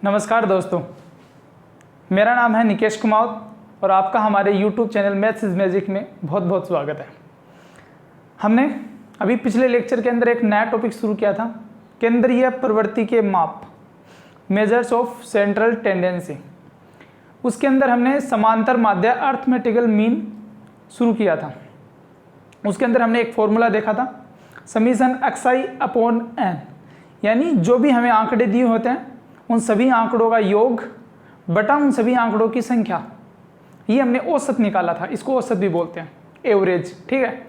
नमस्कार दोस्तों, मेरा नाम है निकेश कुमार और आपका हमारे YouTube channel maths is magic में बहुत बहुत स्वागत है। हमने अभी पिछले लेक्चर के अंदर एक नया टॉपिक शुरू किया था, केंद्रीय प्रवृत्ति के माप, मेजर्स ऑफ सेंट्रल टेंडेंसी। उसके अंदर हमने समांतर माध्य अर्थमेटिकल मीन शुरू किया था। उसके अंदर हमने एक फॉर्मूला देखा था, समीशन xi अपॉन n, यानी जो भी हमें आंकड़े दिए होते हैं उन सभी आंकड़ों का योग बटा उन सभी आंकड़ों की संख्या, ये हमने औसत निकाला था। इसको औसत भी बोलते हैं, एवरेज। ठीक है,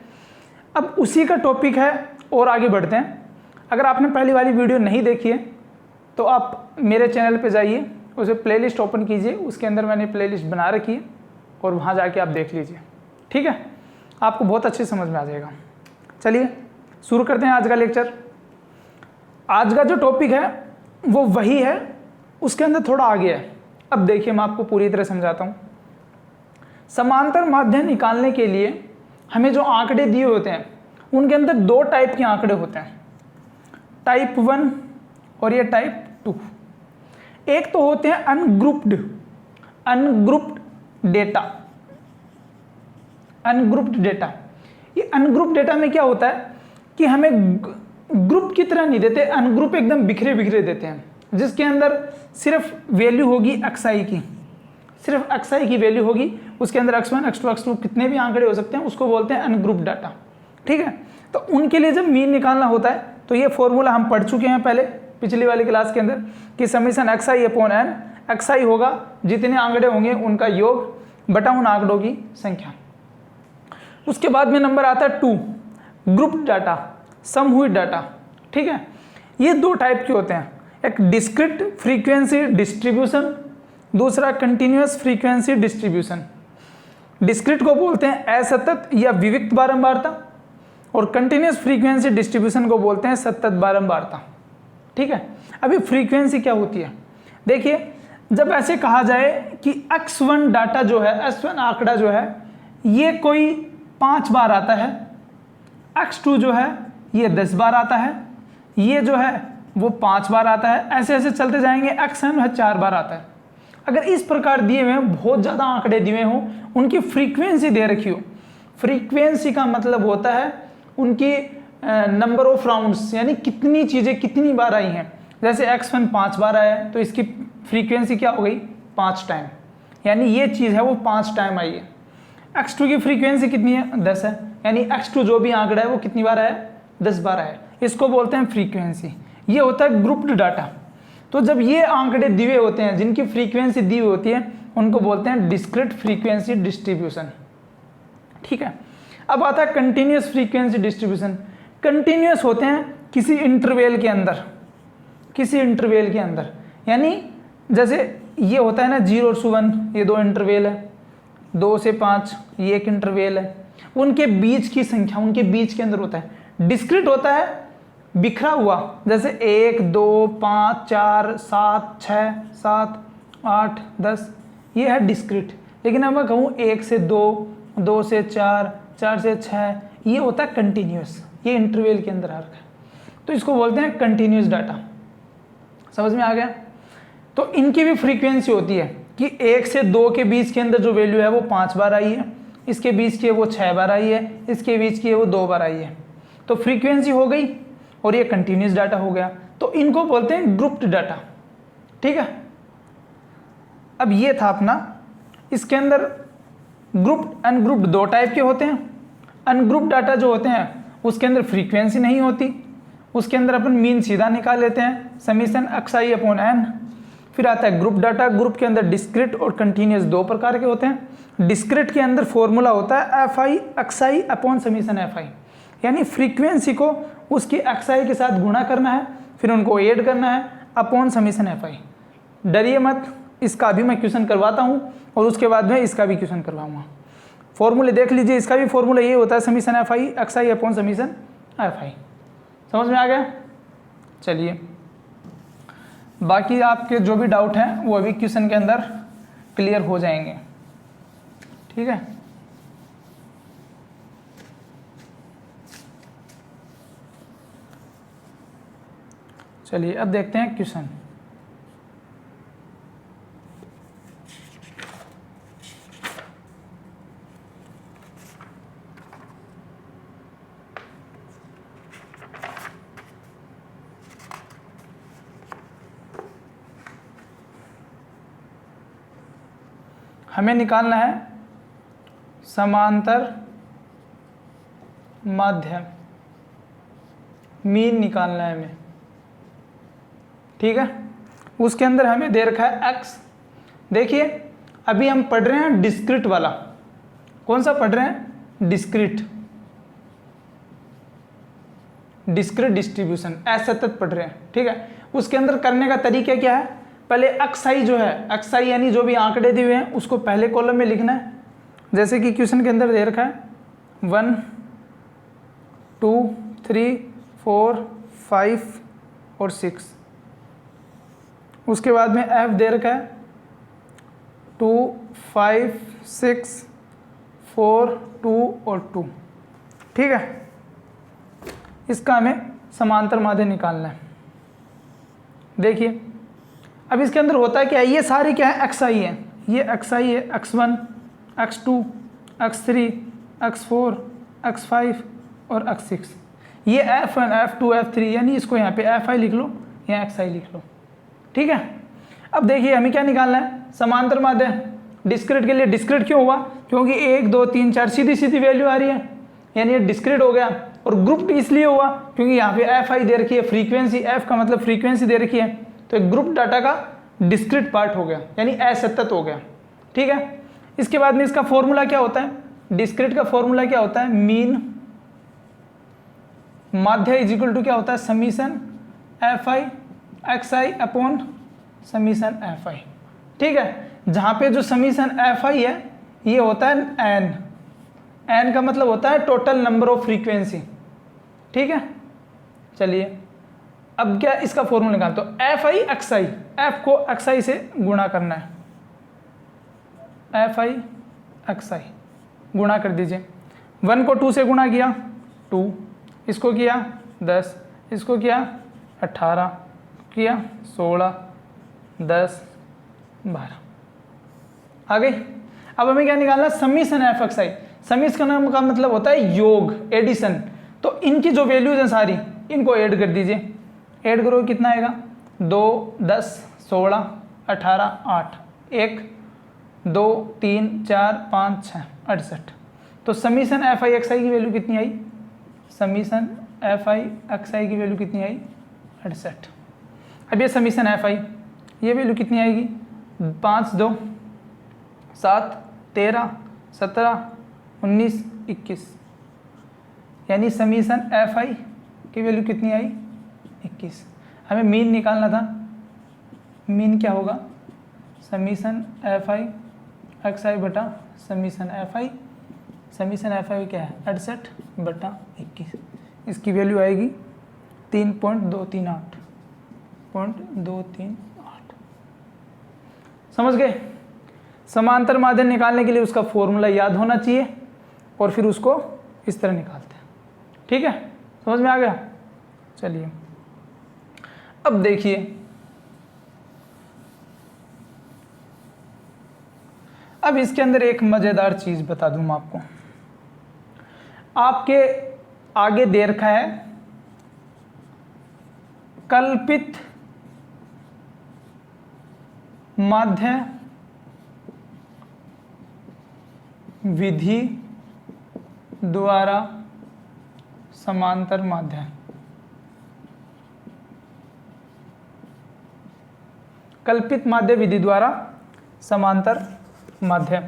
अब उसी का टॉपिक है और आगे बढ़ते हैं। अगर आपने पहली वाली वीडियो नहीं देखी है तो आप मेरे चैनल पे जाइए, उसे प्लेलिस्ट ओपन कीजिए, उसके अंदर मैंने प्लेलिस्ट बना रखी है और वहाँ जाके आप देख लीजिए। ठीक है, आपको बहुत अच्छे समझ में आ जाएगा। चलिए शुरू करते हैं आज का लेक्चर। आज का जो टॉपिक है वो वही है, उसके अंदर थोड़ा आगे है। अब देखिए, मैं आपको पूरी तरह समझाता हूँ। समांतर माध्य निकालने के लिए हमें जो आंकड़े दिए होते हैं उनके अंदर दो टाइप के आंकड़े होते हैं, टाइप 1 और ये टाइप 2। एक तो होते हैं अनग्रुप्ड डेटा। अनग्रुप्ड डेटा, ये अनग्रुप्ड डेटा में क्या होता है कि हमें ग्रुप की तरह नहीं देते, अनग्रुप एकदम बिखरे बिखरे देते हैं, जिसके अंदर सिर्फ वैल्यू होगी xi की, सिर्फ xi की वैल्यू होगी। उसके अंदर x1 x2 x2 कितने भी आंकड़े हो सकते हैं, उसको बोलते हैं अनग्रुप्ड डाटा। ठीक है, तो उनके लिए जब मीन निकालना होता है तो ये फॉर्मूला हम पढ़ चुके हैं पहले पिछली वाली क्लास के अंदर कि summation xi upon n, xi होगा जितने आंकड़े होंगे उनका योग बटा उन आंकड़ों की संख्या। उसके बाद में नंबर आता है 2, ग्रुप्ड डाटा, सम हुई डाटा। ठीक है, ये दो टाइप के होते हैं, एक डिस्क्रीट फ्रीक्वेंसी डिस्ट्रीब्यूशन, दूसरा कंटिन्यूअस फ्रीक्वेंसी डिस्ट्रीब्यूशन। डिस्क्रीट को बोलते हैं असतत या विविक्त बारंबारता और कंटिन्यूअस फ्रीक्वेंसी डिस्ट्रीब्यूशन को बोलते हैं सतत बारंबारता। ठीक है, अभी फ्रीक्वेंसी क्या होती है, देखिए, जब ऐसे कहा जाए कि x1 डाटा जो है, x1 आंकड़ा जो है ये कोई 5 बार आता है, x2 जो है ये 10 बार आता है, ये जो है वो 5 बार आता है, ऐसे ऐसे चलते जाएंगे, xn है 4 बार आता है। अगर इस प्रकार दिए हुए बहुत ज़्यादा आंकड़े दिए हों, उनकी फ्रीक्वेंसी दे रखी हो, फ्रीक्वेंसी का मतलब होता है उनकी नंबर ऑफ राउंड्स, यानी कितनी चीज़ें कितनी बार आई हैं। जैसे x1 5 बार आया है तो इसकी फ्रीक्वेंसी क्या हो गई, 5 टाइम, यानी ये चीज़ है वो 5 टाइम आई है। x2 की फ्रीक्वेंसी कितनी है, 10 है, यानी x2 जो भी आंकड़ा है वो कितनी बार आया, 10 बार आया। इसको बोलते हैं फ्रीक्वेंसी। ये होता है ग्रुप्ड डाटा। तो जब ये आंकड़े दिए होते हैं जिनकी फ्रीक्वेंसी दी हुई होती है उनको बोलते हैं डिस्क्रीट फ्रीक्वेंसी डिस्ट्रीब्यूशन। ठीक है, अब आता है कंटिन्यूअस फ्रीक्वेंसी डिस्ट्रीब्यूशन। कंटिन्यूअस होते हैं किसी इंटरवल के अंदर, किसी इंटरवल के अंदर, यानी जैसे ये होता है ना 0 और 1, ये 2 इंटरवल है, 2 से 5 ये एक इंटरवल है, उनके बीच की संख्या उनके बीच के अंदर होता है। डिस्क्रीट होता है बिखरा हुआ, जैसे 1 2 5 4 7 6 7 8 10, ये है डिस्क्रीट। लेकिन अब मैं कहूँ 1 से 2, 2 से 4, 4 से 6, ये होता है कंटिन्यूस, ये इंटरवल के अंदर आ रखा है, तो इसको बोलते हैं कंटिन्यूस डाटा। समझ में आ गया? तो इनकी भी फ्रीक्वेंसी होती है कि 1 से 2 के बीच के अंदर जो वैल्यू है वो 5 बार आई है, इसके बीच की है वो 6 बार आई है, इसके बीच की है वो 2 बार आई है। तो फ्रीक्वेंसी हो गई और ये कंटिन्यूस डाटा हो गया, तो इनको बोलते हैं ग्रुप्ड डाटा। ठीक है, अब ये था अपना, इसके अंदर ग्रुप्ड अनग्रुप्ड दो टाइप के होते हैं। अनग्रुप्ड डाटा जो होते हैं उसके अंदर फ्रीक्वेंसी नहीं होती, उसके अंदर अपन मीन सीधा निकाल लेते हैं, समीशन xi अपॉन n। फिर आता है ग्रुप डाटा। ग्रुप के अंदर डिस्क्रीट और कंटिन्यूअस दो प्रकार के होते हैं। डिस्क्रीट के अंदर फॉर्मूला होता है fi xi upon summation fi, यानी फ्रीक्वेंसी को उसकी xi के साथ गुणा करना है, फिर उनको ऐड करना है अपॉन समीशन fi। डरिए मत, इसका भी मैं क्वेश्चन करवाता हूँ और उसके बाद में इसका भी क्वेश्चन करवाऊँगा। फॉर्मूले देख लीजिए, इसका भी फॉर्मूला ये होता है summation fi xi upon summation fi। समझ में आ गया? चलिए, बाकी आपके जो भी डाउट हैं वो अभी क्वेश्चन के अंदर क्लियर हो जाएंगे। ठीक है, चलिए अब देखते हैं क्वेश्चन। हमें निकालना है समांतर माध्य, मीन निकालना है हमें, ठीक है। उसके अंदर हमें दे रखा है x। देखिए अभी हम पढ़ रहे हैं डिस्क्रीट वाला। कौन सा पढ़ रहे हैं? डिस्क्रीट डिस्ट्रीब्यूशन, असतत पढ़ रहे हैं, ठीक है। उसके अंदर करने का तरीका क्या है? पहले अक्साई जो है, अक्साई यानी जो भी आंकड़े दिए हुए हैं उसको पहले कॉलम में लिखना है। जैसे कि क्वेश्चन के अंदर दे रखा है 1 2 3 4 5 और 6। उसके बाद में f दे रखा है 2 5 6 4 2 और 2, ठीक है। इसका हमें समांतर माध्य निकालना है। देखिए अब इसके अंदर होता है क्या है, ये सारे क्या है? xi है। ये xi है, x1 x2 x3 x4 x5 और x6। ये f1 f2 f3, यानी इसको यहाँ पे fi लिख लो, यहाँ xi लिख लो, ठीक है। अब देखिए हमें क्या निकालना है? समांतर माध्य। डिस्क्रीट के लिए डिस्क्रीट क्यों हुआ? क्योंकि 1 2 3 4 सीधी सीधी वैल्यू आ रही है, यानी ये डिस्क्रीट हो गया। और ग्रुप इसलिए हुआ क्योंकि यहाँ पे fi दे रखी है, फ्रीक्वेंसी, f का मतलब फ्रीक्वेंसी दे रखी है, तो एक ग्रुप डाटा का डिस्क्रीट पार्ट हो गया, यानी असतत हो गया, ठीक है। इसके बाद में इसका फॉर्मूला क्या होता है? डिस्क्रीट का फॉर्मूला क्या होता है? मीन माध्य इज इक्वल टू क्या होता है? Summation fi xi upon summation fi, ठीक है। जहाँ पे जो समीशन fi है ये होता है n का मतलब होता है टोटल नंबर ऑफ फ्रीक्वेंसी, ठीक है। चलिए अब क्या इसका फॉर्मूला निकाल, तो fi xi, f को xi से गुणा करना है, fi xi गुणा कर दीजिए। 1 को 2 से गुणा किया 2, इसको किया 10, इसको किया 18, किया 16 10 12, आ गई। अब हमें क्या निकालना? समीशन एफ एक्स आई। समीशन का मतलब होता है योग, एडिशन। तो इनकी जो वैल्यूज हैं सारी, इनको ऐड कर दीजिए। ऐड करो कितना आएगा? 2 10 16 18 8, 1 2 3 4 5 6 68। तो समीशन एफ आई एक्स आई की वैल्यू कितनी आई? समीशन एफ आई एक्स आई की वैल्यू कितनी आई? 68। अब ये समीशन एफ आई, ये वैल्यू कितनी आएगी? 5 2 7 13 17 19 21, यानी समीशन एफ आई की वैल्यू कितनी आई? 21। हमें मीन निकालना था। मीन क्या होगा? समीशन एफ आई एक्स आई बटा समीशन एफ आई। समीशन एफ आई क्या है? 68 बटा 21। इसकी वैल्यू आएगी 3.238। समझ गए? समांतर माध्य निकालने के लिए उसका फॉर्मूला याद होना चाहिए और फिर उसको इस तरह निकालते हैं, ठीक है। समझ में आ गया? चलिए अब देखिए, अब इसके अंदर एक मजेदार चीज बता दूं मैं आपको। आपके आगे दे रखा है कल्पित माध्य विधि द्वारा समांतर माध्य। कल्पित माध्य विधि द्वारा समांतर माध्य।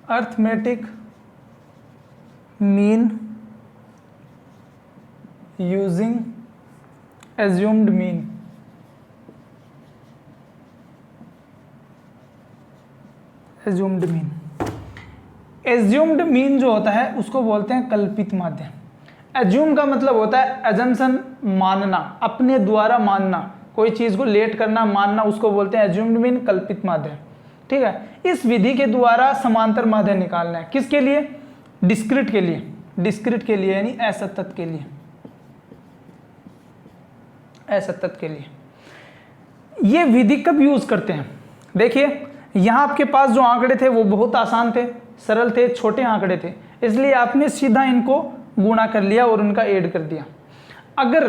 Arithmetic mean using assumed mean. Assumed mean, assumed mean जो होता है उसको बोलते हैं कल्पित माध्य। एज्यूम का मतलब होता है एजम्पशन, मानना, अपने द्वारा मानना, कोई चीज को लेट करना, मानना, उसको बोलते हैं एज्यूम्ड मीन, कल्पित माध्य, ठीक है। इस विधि के द्वारा समांतर माध्य निकालना है। किसके लिए? डिस्क्रीट के लिए। डिस्क्रीट के लिए यानी असतत के लिए, असतत के लिए। ये विधि कब यूज करते हैं? देखिए यहां आपके पास जो आंकड़े थे वो बहुत आसान थे, सरल थे, छोटे आंकड़े थे। इसलिए आपने सीधा इनको गुणा कर लिया और उनका ऐड कर दिया। अगर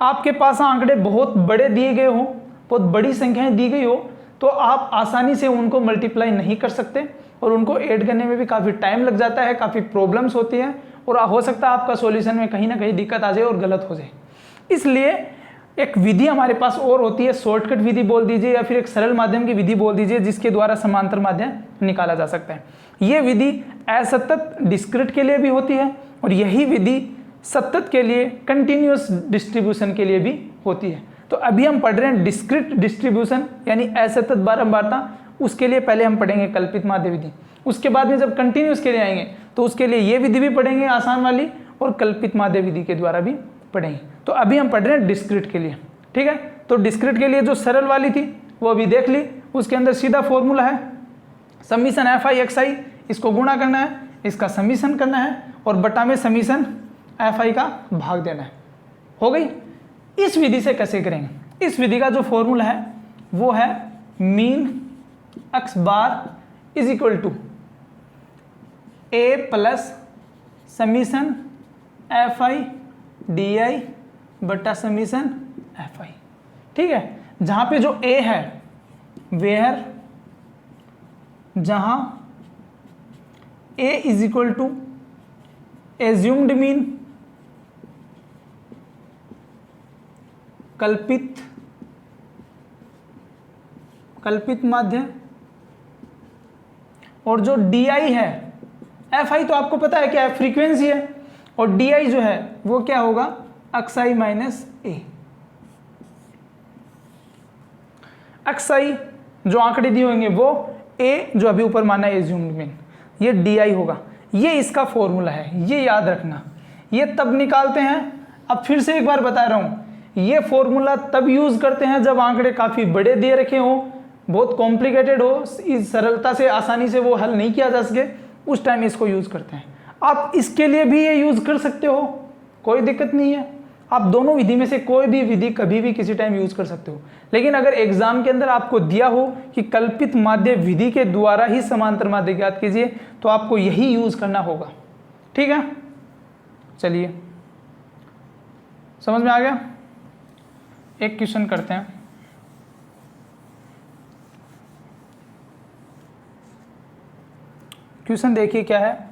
आपके पास आंकड़े बहुत बड़े दिए गए हो, बहुत बड़ी संख्याएं दी गई हो, तो आप आसानी से उनको मल्टीप्लाई नहीं कर सकते और उनको ऐड करने में भी काफ़ी टाइम लग जाता है, काफ़ी प्रॉब्लम्स होती हैं और हो सकता है आपका सॉल्यूशन में कहीं ना कहीं दिक्कत आ जाए और गलत हो जाए। इसलिए एक विधि हमारे पास और होती है, शॉर्टकट विधि बोल दीजिए या फिर एक सरल माध्यम की विधि बोल दीजिए, जिसके द्वारा समांतर माध्यम निकाला जा सकता है। ये विधि असतत डिस्क्रीट के लिए भी होती है और यही विधि सतत के लिए, कंटिन्यूअस डिस्ट्रीब्यूशन के लिए भी होती है। तो अभी हम पढ़ रहे हैं डिस्क्रीट डिस्ट्रीब्यूशन यानी असतत बारंबारता, उसके लिए पहले हम पढ़ेंगे कल्पित माध्य विधि। उसके बाद में जब कंटिन्यूअस के लिए आएंगे तो उसके लिए ये विधि भी पढ़ेंगे आसान वाली और कल्पित माध्य विधि के द्वारा भी पढ़ेंगे। तो अभी हम पढ़ रहे हैं डिस्क्रीट के लिए, ठीक है। तो डिस्क्रीट के लिए जो सरल वाली थी वो अभी देख ली, उसके अंदर सीधा फॉर्मूला है समीशन एफ आई एक्स आई, इसको गुणा करना है, इसका समीशन करना है और बटा में समीशन एफ आई का भाग देना है। हो गई। इस विधि से कैसे करेंगे? इस विधि का जो फॉर्मूला है वो है mean X bar is equal to A plus summation F I D I बटा समीशन एफ आई, ठीक है। जहां पे जो ए है वेयर जहां A is equal to assumed mean, कल्पित माध्य, और जो डी आई है, एफ आई तो आपको पता है क्या है, फ्रीक्वेंसी है, और डी आई जो है वो क्या होगा, एक्सआई माइनस ए। एक्सआई जो आंकड़े दिए होंगे वो ए जो अभी ऊपर माना है एज्यूम्ड मीन, ये डी आई होगा। ये इसका फॉर्मूला है, ये याद रखना। ये तब निकालते हैं, अब फिर से एक बार बता रहा हूं, ये फॉर्मूला तब यूज करते हैं जब आंकड़े काफी बड़े दिए रखे हो, बहुत कॉम्प्लिकेटेड हो, इस सरलता से आसानी से वो हल नहीं किया जा सके, उस टाइम इसको यूज करते हैं। आप इसके लिए भी ये यूज कर सकते हो, कोई दिक्कत नहीं है। आप दोनों विधि में से कोई भी विधि कभी भी किसी टाइम यूज कर सकते हो। लेकिन अगर एग्जाम के अंदर आपको दिया हो कि कल्पित माध्य विधि के द्वारा ही समांतर माध्य ज्ञात कीजिए, तो आपको यही यूज करना होगा, ठीक है। चलिए समझ में आ गया। एक क्वेश्चन करते हैं। क्वेश्चन देखिए क्या है।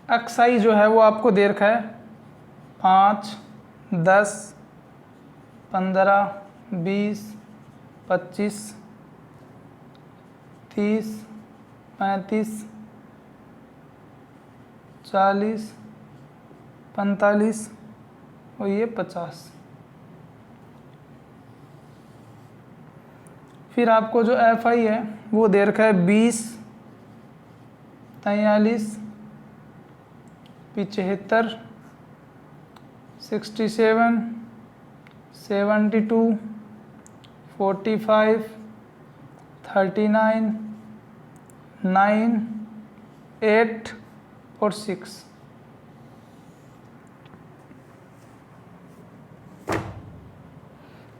एक्सआई जो है वो आपको दे रखा है 5, 10, 15, 20, 25, 30, 35, 40, 45 और ये 50। फिर आपको जो एफ आई है वो दे रखा है 20, 43, 75, 67, 72, 45, 39, 9, 8 और 6।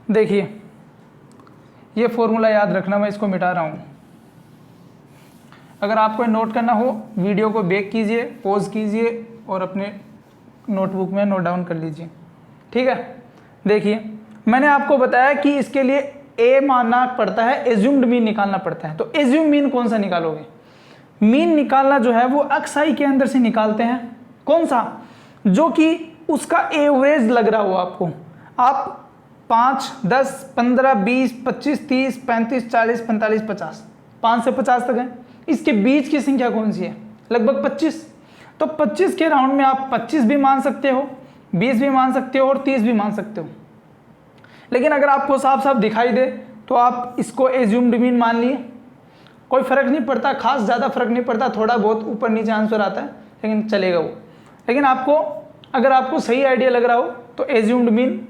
देखिए ये फॉर्मूला याद रखना, मैं इसको मिटा रहा हूँ। अगर आपको नोट करना हो वीडियो को बैक कीजिए, पॉज कीजिए और अपने नोटबुक में नोट डाउन कर लीजिए, ठीक है। देखिए मैंने आपको बताया कि इसके लिए ए मानना पड़ता है, एज्यूम्ड मीन निकालना पड़ता है। तो एज्यूम मीन कौन सा निकालोगे? मीन निकालना जो है वो एक्सआई के अंदर से निकालते हैं। कौन सा? जो कि उसका एवरेज लग रहा हो आपको। आप 5, 10, 15, 20, 25, 30, 35, 40, 45, 50, 5 से 50 तक है। इसके बीच की संख्या कौन सी है? लगभग 25। तो 25 के राउंड में आप 25 भी मान सकते हो, 20 भी मान सकते हो और 30 भी मान सकते हो। लेकिन अगर आपको साफ साफ दिखाई दे तो आप इसको एज्यूम्ड मीन मान लिए, कोई फर्क नहीं पड़ता, खास ज़्यादा फर्क नहीं पड़ता, थोड़ा बहुत ऊपर नीचे आंसर आता है लेकिन चलेगा वो। लेकिन आपको अगर आपको सही आइडिया लग रहा हो तो एज्यूम्ड मीन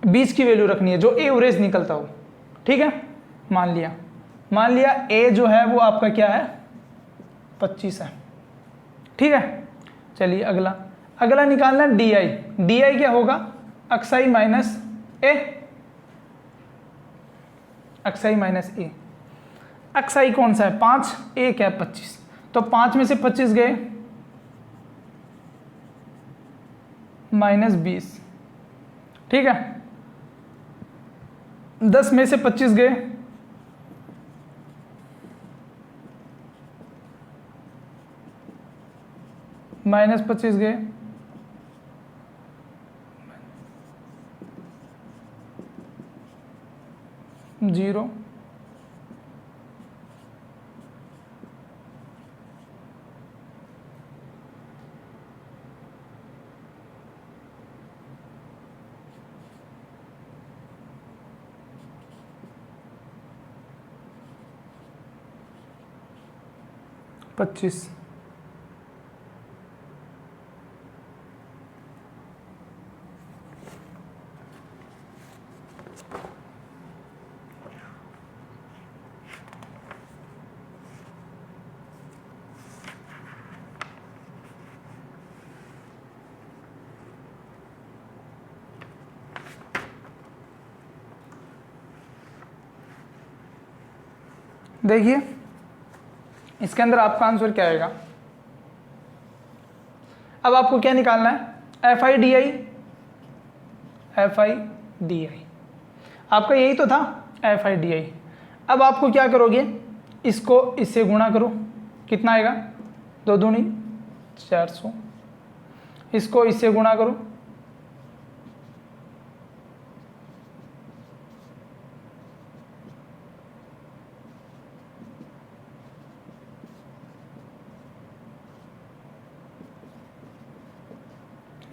20 की वैल्यू रखनी है, जो एवरेज निकलता हो, ठीक है। मान लिया ए जो है वो आपका क्या है? 25 है, ठीक है। चलिए अगला, अगला निकालना डी आई। डी आई क्या होगा, अक्साई माइनस ए, अक्साई माइनस ए। अक्साई कौन सा है, 5, ए क्या है 25, तो 5 में से 25 गए -20, ठीक है। 10 में से 25 गए -25 गए 0, पच्चीस। देखिए इसके अंदर आपका आंसर क्या आएगा। अब आपको क्या निकालना है, F I D I, F I D आई आपका यही तो था, एफ आई डी आई। अब आपको क्या करोगे, इसको इससे गुणा करो, कितना आएगा 2 दूनी 400, इसको इससे गुणा करो,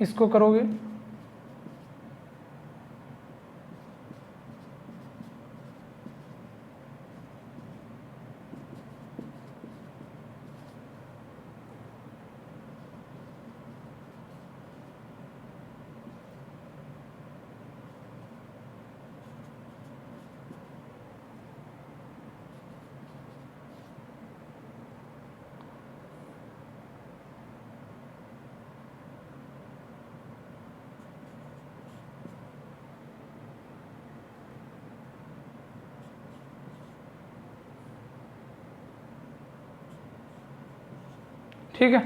इसको करोगे ठीक है।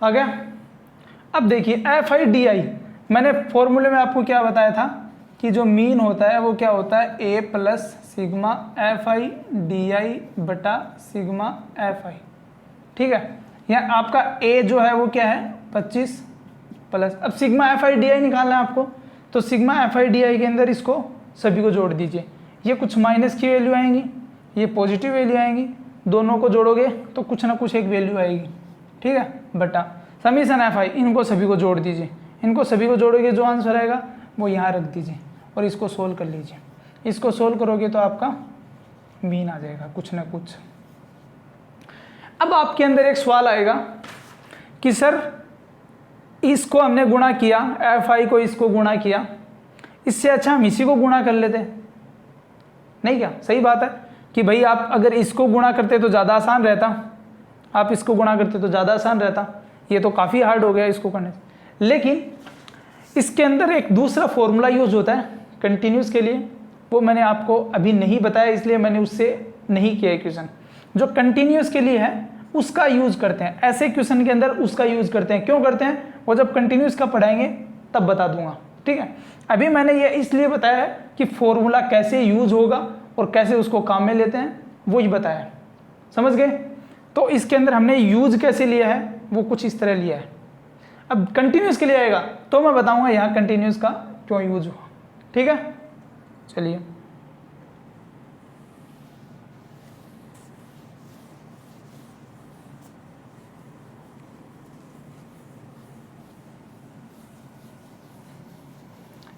आ गया। अब देखिए एफ आई डी आई, मैंने फॉर्मूले में आपको क्या बताया था कि जो मीन होता है वो क्या होता है, A plus sigma F I D I बटा सिग्मा एफ आई, ठीक है। यहाँ आपका ए जो है वो क्या है 25 प्लस, अब सिग्मा एफ आई डी आई निकालना है आपको, तो सिग्मा एफ आई डी आई के अंदर इसको सभी को जोड़ दीजिए। ये कुछ माइनस की वैल्यू आएंगी, ये पॉजिटिव वैल्यू आएंगी, दोनों को जोड़ोगे तो कुछ ना कुछ एक वैल्यू आएगी, ठीक है, बटा समीशन एफ आई, इनको सभी को जोड़ दीजिए, इनको सभी को जोड़ोगे जो आंसर आएगा वो यहाँ रख दीजिए और इसको सोल्व कर लीजिए। इसको सोल्व करोगे तो आपका मीन आ जाएगा कुछ ना कुछ। अब आपके अंदर एक सवाल आएगा कि सर इसको हमने गुणा किया, एफ आई को इसको गुणा किया, इससे अच्छा हम इसी को गुणा कर लेते, नहीं क्या, सही बात है कि भाई आप अगर इसको गुणा करते तो ज़्यादा आसान रहता, आप इसको गुणा करते तो ज़्यादा आसान रहता, ये तो काफ़ी हार्ड हो गया इसको करने से। लेकिन इसके अंदर एक दूसरा फॉर्मूला यूज होता है कंटिन्यूस के लिए, वो मैंने आपको अभी नहीं बताया इसलिए मैंने उससे नहीं किया क्वेश्चन। जो कंटिन्यूस के लिए है उसका यूज करते हैं, ऐसे क्वेश्चन के अंदर उसका यूज करते हैं। क्यों करते हैं वो जब कंटिन्यूस का पढ़ाएंगे तब बता दूंगा, ठीक है। अभी मैंने ये इसलिए बताया है कि फॉर्मूला कैसे यूज होगा और कैसे उसको काम में लेते हैं वो ही बताया, समझ गए। तो इसके अंदर हमने यूज कैसे लिया है वो कुछ इस तरह लिया है। अब कंटिन्यूस के लिए आएगा तो मैं बताऊंगा यहाँ कंटिन्यूस का क्यों यूज हुआ, ठीक है। चलिए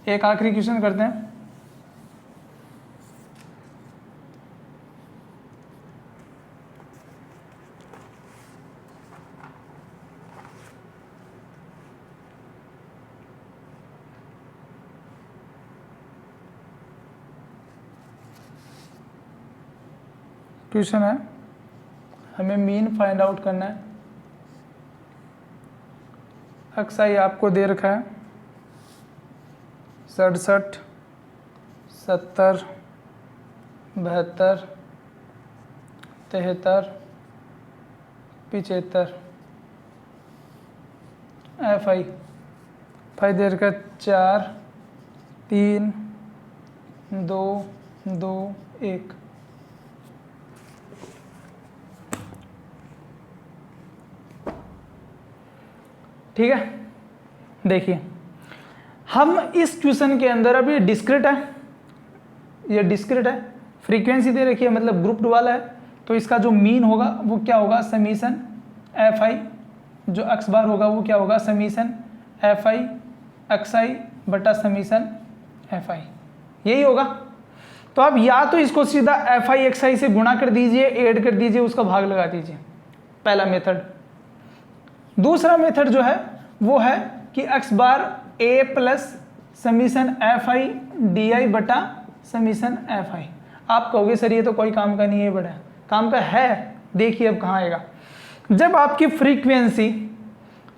एक आखिरी क्वेश्चन करते हैं। क्वेश्चन है, हमें मीन फाइंड आउट करना है। XI आपको दे रखा है 67, 70, 72, 73, 75। FI दे रखा 4, 3, 2, 2, 1। ठीक है, देखिए हम इस क्वेश्चन के अंदर, अभी डिस्क्रीट है, ये डिस्क्रीट है, फ्रीक्वेंसी दे रखी है मतलब ग्रुप्ड वाला है, तो इसका जो मीन होगा वो क्या होगा, समीशन FI, जो x बार होगा वो क्या होगा, समीशन FI XI बटा समीशन FI, यही होगा। तो आप या तो इसको सीधा FI XI से गुणा कर दीजिए, ऐड कर दीजिए, उसका भाग लगा दीजिए, पहला मेथड। दूसरा मेथड जो है वो है कि x bar A plus summation FI DI बटा समीशन FI। आप कहोगे सर ये तो कोई काम का नहीं है, बड़ा काम का है। देखिए अब कहाँ आएगा, जब आपकी फ्रीक्वेंसी,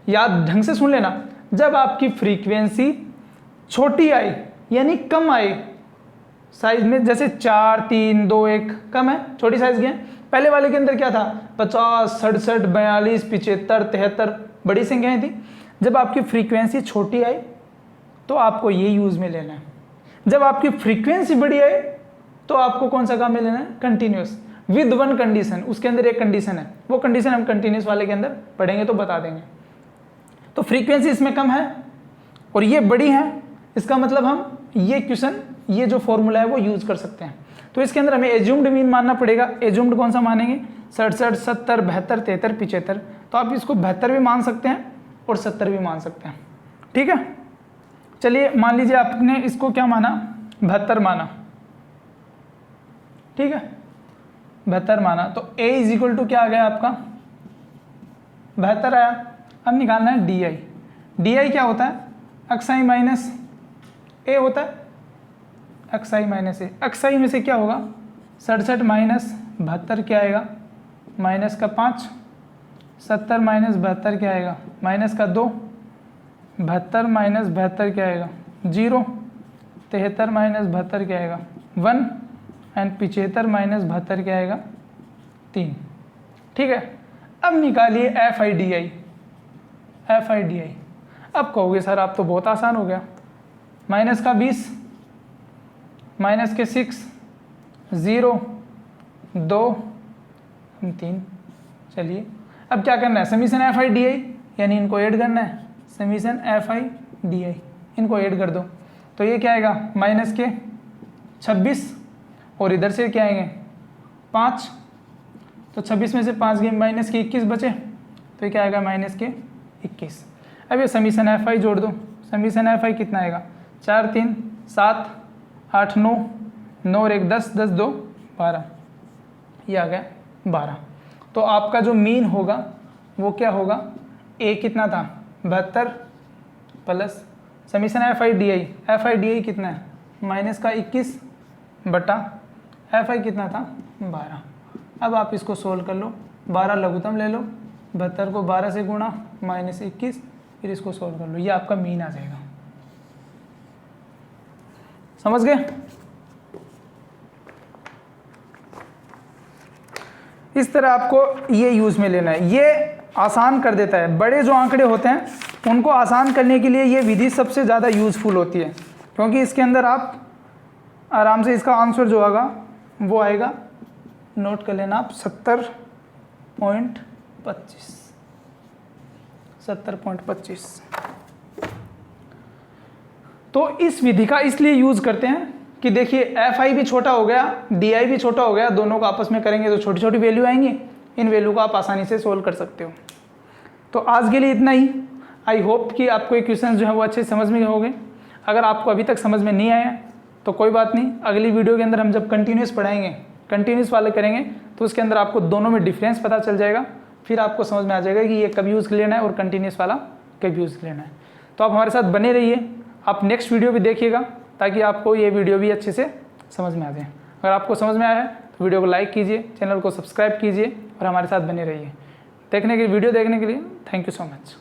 याद ढंग से सुन लेना, जब आपकी फ्रीक्वेंसी छोटी आई यानी कम आई साइज में, जैसे 4, 3, 2, 1 कम है, छोटी साइज की है। पहले वाले के अंदर क्या था, 50, 67, 42, 75, 73 बड़ी संख्याएं थी। जब आपकी फ्रीक्वेंसी छोटी आई तो आपको ये यूज में लेना है। जब आपकी फ्रीक्वेंसी बड़ी आई तो आपको कौन सा काम में लेना है, कंटिन्यूस विद वन कंडीशन। उसके अंदर एक कंडीशन है, वो कंडीशन हम कंटिन्यूस वाले के अंदर पढ़ेंगे तो बता देंगे। तो फ्रीक्वेंसी इसमें कम है और ये बड़ी है, इसका मतलब हम ये क्वेश्चन, ये जो फॉर्मूला है वो यूज कर सकते हैं। तो इसके अंदर हमें एज्यूम्ड मीन मानना पड़ेगा। एज्यूम्ड कौन सा मानेंगे, 67, 70, 72, 73, 75। तो आप इसको 72 भी मान सकते हैं और 70 भी मान सकते हैं। ठीक है, चलिए मान लीजिए आपने इसको क्या माना, 72 माना। ठीक है, 72 माना, तो A इज इक्वल टू क्या आ गया आपका, 72 आया। अब निकालना है DI। DI क्या होता है, XI माइनस A होता है, XI माइनस A। XI में से क्या होगा, 67 माइनस 72 क्या आएगा, माइनस का 5, 70 माइनस 72 क्या आएगा, माइनस का 2, 72 माइनस 72 क्या आएगा, 0, 73 माइनस 72 क्या आएगा, 1 एंड 75 माइनस 72 क्या आएगा, 3। ठीक है, अब निकालिए FI DI। अब कहोगे सर आप तो बहुत आसान हो गया, माइनस का 20, माइनस के 6, 0, 2, 3। चलिए अब क्या करना है, समीशन FI DI यानी इनको ऐड करना है, समीशन FI DI, इनको ऐड कर दो। तो ये क्या आएगा, माइनस के 26 और इधर से क्या आएंगे 5, तो 26 में से 5 गए, माइनस के 21 बचे, तो ये क्या आएगा, माइनस के 21। अब ये समीशन FI जोड़ दो, समीशन FI कितना आएगा, 4, 3, 7, 8, 9, 9 और 1 10, 10 2 12, ये आ गया 12। तो आपका जो मीन होगा वो क्या होगा, A कितना था 72 प्लस समीशन FI DI कितना है, माइनस का 21 बटा FI कितना था 12। अब आप इसको सोल्व कर लो, 12 लघुत्तम ले लो, 72 को 12 से गुणा, माइनस 21, फिर इसको सोल्व कर लो, ये आपका मीन आ जाएगा। समझ गए। इस तरह आपको ये यूज में लेना है, ये आसान कर देता है। बड़े जो आंकड़े होते हैं उनको आसान करने के लिए ये विधि सबसे ज़्यादा यूजफुल होती है, क्योंकि इसके अंदर आप आराम से इसका आंसर जो होगा वो आएगा, नोट कर लेना आप 70.25। तो इस विधि का इसलिए यूज करते हैं कि देखिए FI भी छोटा हो गया, DI भी छोटा हो गया, दोनों को आपस में करेंगे तो छोटी छोटी वैल्यू आएंगी, इन वैल्यू को आप आसानी से सोल्व कर सकते हो। तो आज के लिए इतना ही। आई होप कि आपको ये क्वेश्चन जो है वो अच्छे समझ में होंगे। अगर आपको अभी तक समझ में नहीं आया तो कोई बात नहीं, अगली वीडियो के अंदर हम जब कंटिन्यूस पढ़ाएंगे, कंटिन्यूस वाले करेंगे, तो उसके अंदर आपको दोनों में डिफरेंस पता चल जाएगा, फिर आपको समझ में आ जाएगा कि ये कब यूज़ लेना है और कंटिन्यूस वाला कब यूज़ लेना है। तो आप हमारे साथ बने रहिए, आप नेक्स्ट वीडियो भी देखिएगा ताकि आपको ये वीडियो भी अच्छे से समझ में आ जाए। अगर आपको समझ में आया है तो वीडियो को लाइक कीजिए, चैनल को सब्सक्राइब कीजिए और हमारे साथ बने रहिए। वीडियो देखने के लिए थैंक यू सो मच।